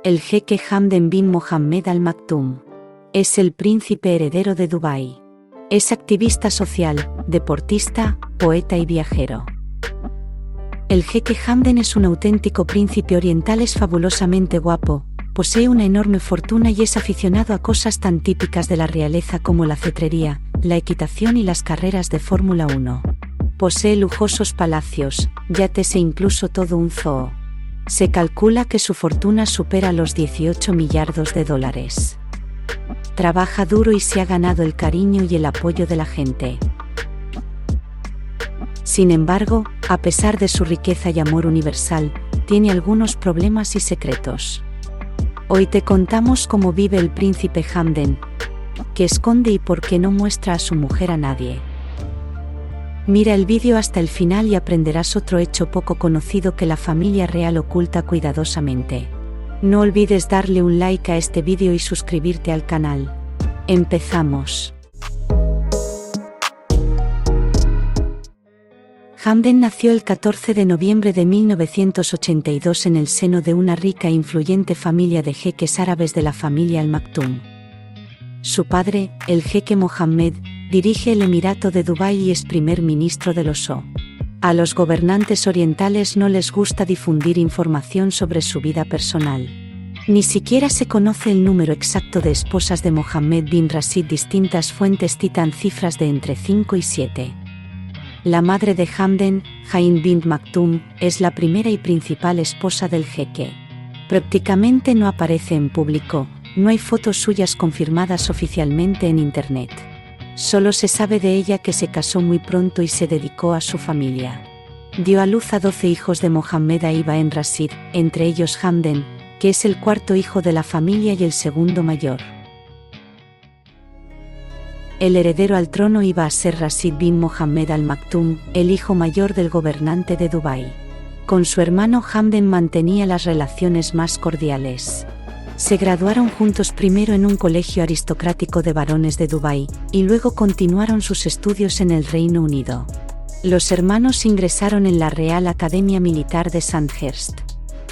El jeque Hamden bin Mohammed Al Maktoum es el príncipe heredero de Dubái. Es activista social, deportista, poeta y viajero. El jeque Hamden es un auténtico príncipe oriental, es fabulosamente guapo, posee una enorme fortuna y es aficionado a cosas tan típicas de la realeza como la cetrería, la equitación y las carreras de Fórmula 1. Posee lujosos palacios, yates e incluso todo un zoo. Se calcula que su fortuna supera los 18 millardos de dólares. Trabaja duro y se ha ganado el cariño y el apoyo de la gente. Sin embargo, a pesar de su riqueza y amor universal, tiene algunos problemas y secretos. Hoy te contamos cómo vive el príncipe Hamden, qué esconde y por qué no muestra a su mujer a nadie. Mira el vídeo hasta el final y aprenderás otro hecho poco conocido que la familia real oculta cuidadosamente. No olvides darle un like a este vídeo y suscribirte al canal. Empezamos. Hamden nació el 14 de noviembre de 1982 en el seno de una rica e influyente familia de jeques árabes de la familia Al Maktoum. Su padre, el jeque Mohammed, dirige el Emirato de Dubái y es primer ministro de los O. A los gobernantes orientales no les gusta difundir información sobre su vida personal. Ni siquiera se conoce el número exacto de esposas de Mohammed bin Rashid. Distintas fuentes citan cifras de entre 5 y 7. La madre de Hamden, Hind bint Maktoum, es la primera y principal esposa del jeque. Prácticamente no aparece en público, no hay fotos suyas confirmadas oficialmente en internet. Solo se sabe de ella que se casó muy pronto y se dedicó a su familia. Dio a luz a 12 hijos de Mohammed Ibn Rashid, entre ellos Hamden, que es el cuarto hijo de la familia y el segundo mayor. El heredero al trono iba a ser Rashid bin Mohammed Al Maktoum, el hijo mayor del gobernante de Dubái. Con su hermano Hamden mantenía las relaciones más cordiales. Se graduaron juntos primero en un colegio aristocrático de varones de Dubái, y luego continuaron sus estudios en el Reino Unido. Los hermanos ingresaron en la Real Academia Militar de Sandhurst.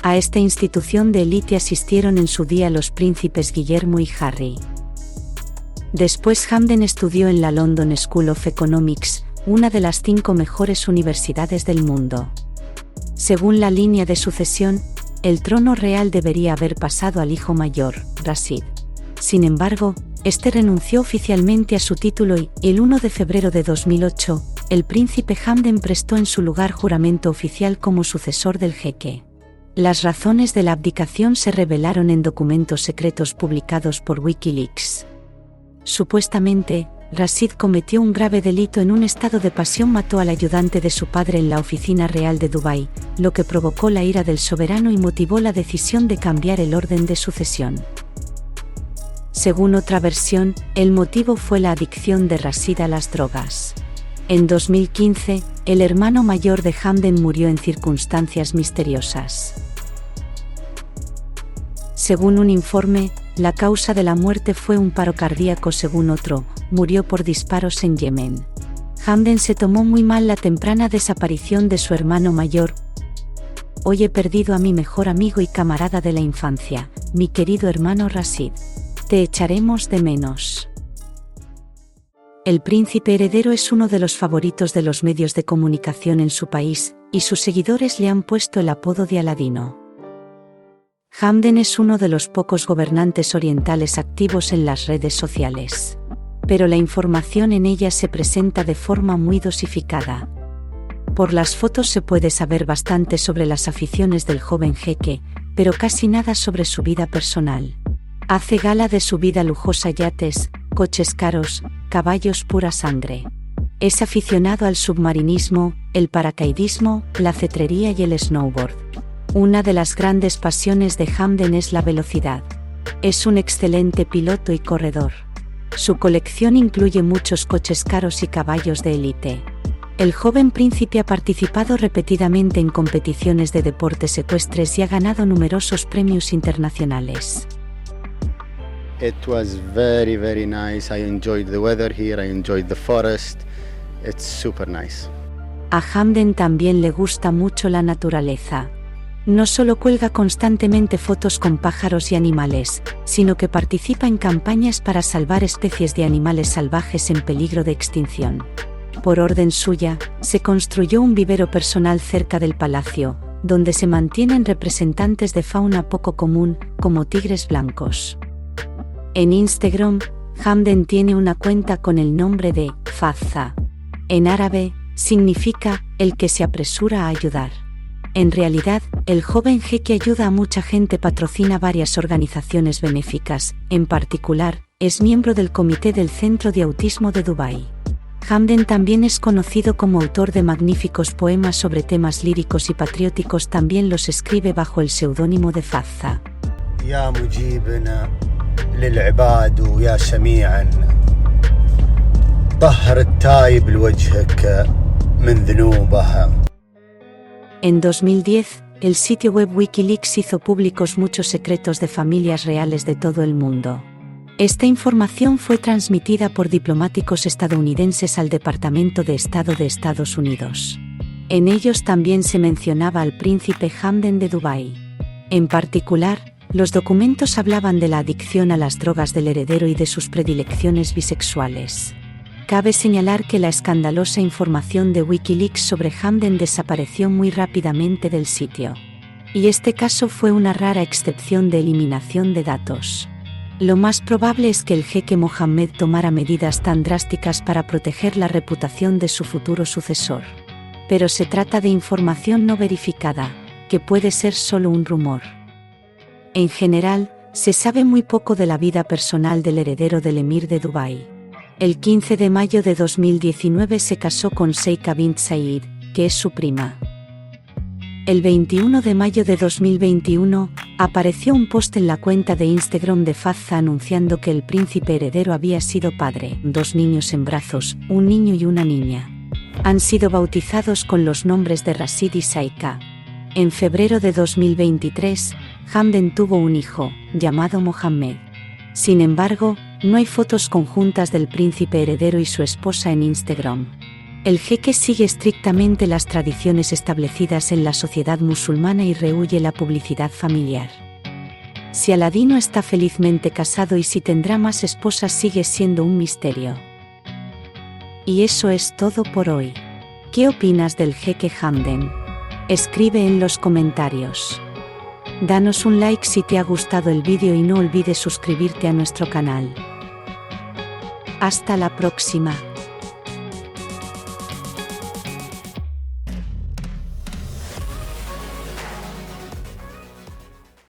A esta institución de élite asistieron en su día los príncipes Guillermo y Harry. Después Hamden estudió en la London School of Economics, una de las 5 mejores universidades del mundo. Según la línea de sucesión, el trono real debería haber pasado al hijo mayor, Rashid. Sin embargo, este renunció oficialmente a su título y, el 1 de febrero de 2008, el príncipe Hamden prestó en su lugar juramento oficial como sucesor del jeque. Las razones de la abdicación se revelaron en documentos secretos publicados por Wikileaks. Supuestamente, Rashid cometió un grave delito. En un estado de pasión mató al ayudante de su padre en la oficina real de Dubái, lo que provocó la ira del soberano y motivó la decisión de cambiar el orden de sucesión. Según otra versión, el motivo fue la adicción de Rashid a las drogas. En 2015, el hermano mayor de Hamden murió en circunstancias misteriosas. Según un informe, la causa de la muerte fue un paro cardíaco. Según otro, murió por disparos en Yemen. Hamden se tomó muy mal la temprana desaparición de su hermano mayor. Hoy he perdido a mi mejor amigo y camarada de la infancia, mi querido hermano Rashid. Te echaremos de menos. El príncipe heredero es uno de los favoritos de los medios de comunicación en su país, y sus seguidores le han puesto el apodo de Aladino. Hamden es uno de los pocos gobernantes orientales activos en las redes sociales. Pero la información en ellas se presenta de forma muy dosificada. Por las fotos se puede saber bastante sobre las aficiones del joven jeque, pero casi nada sobre su vida personal. Hace gala de su vida lujosa: yates, coches caros, caballos pura sangre. Es aficionado al submarinismo, el paracaidismo, la cetrería y el snowboard. Una de las grandes pasiones de Hamden es la velocidad. Es un excelente piloto y corredor. Su colección incluye muchos coches caros y caballos de élite. El joven príncipe ha participado repetidamente en competiciones de deportes ecuestres y ha ganado numerosos premios internacionales. It was very nice. I enjoyed the weather here, I enjoyed the forest. It's super nice. A Hamden también le gusta mucho la naturaleza. No solo cuelga constantemente fotos con pájaros y animales, sino que participa en campañas para salvar especies de animales salvajes en peligro de extinción. Por orden suya, se construyó un vivero personal cerca del palacio, donde se mantienen representantes de fauna poco común, como tigres blancos. En Instagram, Hamden tiene una cuenta con el nombre de Fazza. En árabe, significa el que se apresura a ayudar. En realidad, el joven jeque ayuda a mucha gente, patrocina varias organizaciones benéficas, en particular, es miembro del comité del Centro de Autismo de Dubái. Hamden también es conocido como autor de magníficos poemas sobre temas líricos y patrióticos, también los escribe bajo el seudónimo de Fazza. Ya mujibna lil'ibad ya sami'an طهر التايب لوجهك من ذنوبها. En 2010, el sitio web Wikileaks hizo públicos muchos secretos de familias reales de todo el mundo. Esta información fue transmitida por diplomáticos estadounidenses al Departamento de Estado de Estados Unidos. En ellos también se mencionaba al príncipe Hamden de Dubái. En particular, los documentos hablaban de la adicción a las drogas del heredero y de sus predilecciones bisexuales. Cabe señalar que la escandalosa información de Wikileaks sobre Hamden desapareció muy rápidamente del sitio. Y este caso fue una rara excepción de eliminación de datos. Lo más probable es que el jeque Mohammed tomara medidas tan drásticas para proteger la reputación de su futuro sucesor. Pero se trata de información no verificada, que puede ser solo un rumor. En general, se sabe muy poco de la vida personal del heredero del emir de Dubái. El 15 de mayo de 2019 se casó con Sheikha bint Zayed, que es su prima. El 21 de mayo de 2021, apareció un post en la cuenta de Instagram de Fazza anunciando que el príncipe heredero había sido padre, 2 niños en brazos, un niño y una niña. Han sido bautizados con los nombres de Rashid y Sheikha. En febrero de 2023, Hamden tuvo un hijo, llamado Mohammed. Sin embargo, no hay fotos conjuntas del príncipe heredero y su esposa en Instagram. El jeque sigue estrictamente las tradiciones establecidas en la sociedad musulmana y rehúye la publicidad familiar. Si Aladino está felizmente casado y si tendrá más esposas sigue siendo un misterio. Y eso es todo por hoy. ¿Qué opinas del jeque Hamden? Escribe en los comentarios. Danos un like si te ha gustado el vídeo y no olvides suscribirte a nuestro canal. Hasta la próxima.